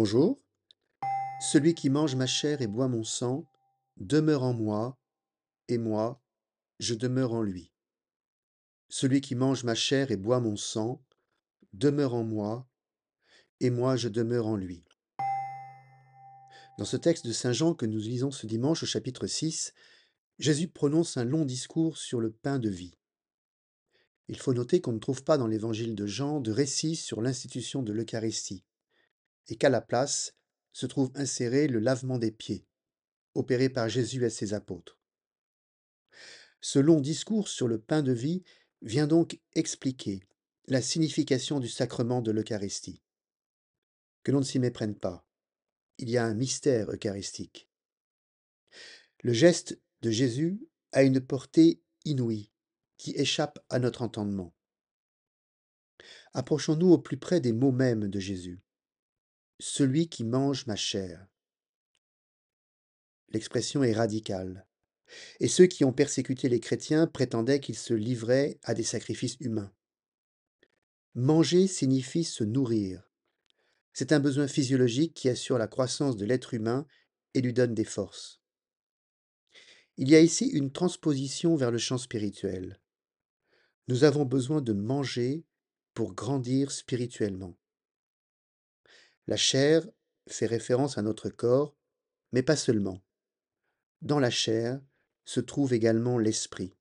Bonjour. Celui qui mange ma chair et boit mon sang demeure en moi, et moi, je demeure en lui. Celui qui mange ma chair et boit mon sang demeure en moi, et moi, je demeure en lui. Dans ce texte de Saint Jean que nous lisons ce dimanche au chapitre 6, Jésus prononce un long discours sur le pain de vie. Il faut noter qu'on ne trouve pas dans l'évangile de Jean de récit sur l'institution de l'Eucharistie, et qu'à la place se trouve inséré le lavement des pieds, opéré par Jésus et ses apôtres. Ce long discours sur le pain de vie vient donc expliquer la signification du sacrement de l'Eucharistie. Que l'on ne s'y méprenne pas, il y a un mystère eucharistique. Le geste de Jésus a une portée inouïe qui échappe à notre entendement. Approchons-nous au plus près des mots mêmes de Jésus. Celui qui mange ma chair. L'expression est radicale. Et ceux qui ont persécuté les chrétiens prétendaient qu'ils se livraient à des sacrifices humains. Manger signifie se nourrir. C'est un besoin physiologique qui assure la croissance de l'être humain et lui donne des forces. Il y a ici une transposition vers le champ spirituel. Nous avons besoin de manger pour grandir spirituellement. La chair fait référence à notre corps, mais pas seulement. Dans la chair se trouve également l'esprit.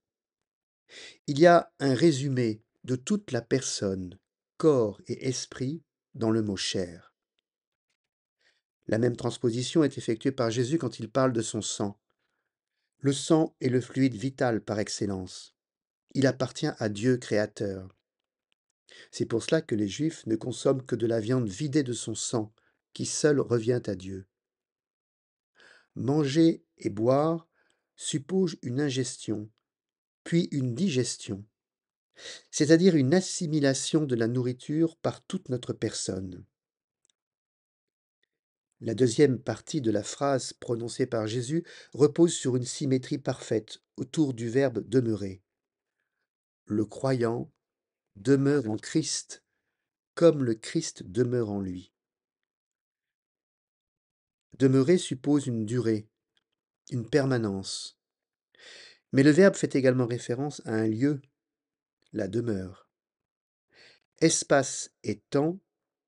Il y a un résumé de toute la personne, corps et esprit, dans le mot chair. La même transposition est effectuée par Jésus quand il parle de son sang. Le sang est le fluide vital par excellence. Il appartient à Dieu créateur. C'est pour cela que les Juifs ne consomment que de la viande vidée de son sang, qui seul revient à Dieu. Manger et boire suppose une ingestion, puis une digestion, c'est-à-dire une assimilation de la nourriture par toute notre personne. La deuxième partie de la phrase prononcée par Jésus repose sur une symétrie parfaite autour du verbe demeurer. Le croyant demeure en Christ comme le Christ demeure en lui. Demeurer suppose une durée, une permanence. Mais le verbe fait également référence à un lieu, la demeure. Espace et temps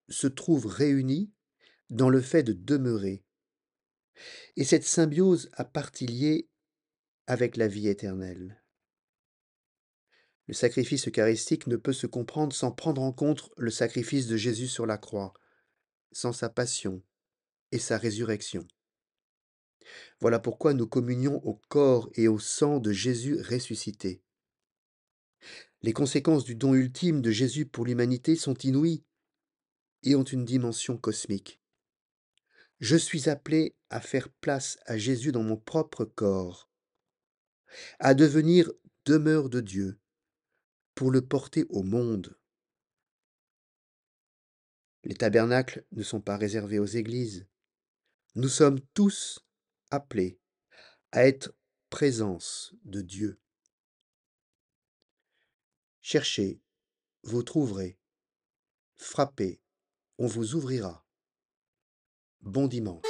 se trouvent réunis dans le fait de demeurer. Et cette symbiose a partie liée avec la vie éternelle. Le sacrifice eucharistique ne peut se comprendre sans prendre en compte le sacrifice de Jésus sur la croix, sans sa passion et sa résurrection. Voilà pourquoi nous communions au corps et au sang de Jésus ressuscité. Les conséquences du don ultime de Jésus pour l'humanité sont inouïes et ont une dimension cosmique. Je suis appelé à faire place à Jésus dans mon propre corps, à devenir demeure de Dieu, pour le porter au monde. Les tabernacles ne sont pas réservés aux églises. Nous sommes tous appelés à être présence de Dieu. Cherchez, vous trouverez. Frappez, on vous ouvrira. Bon dimanche.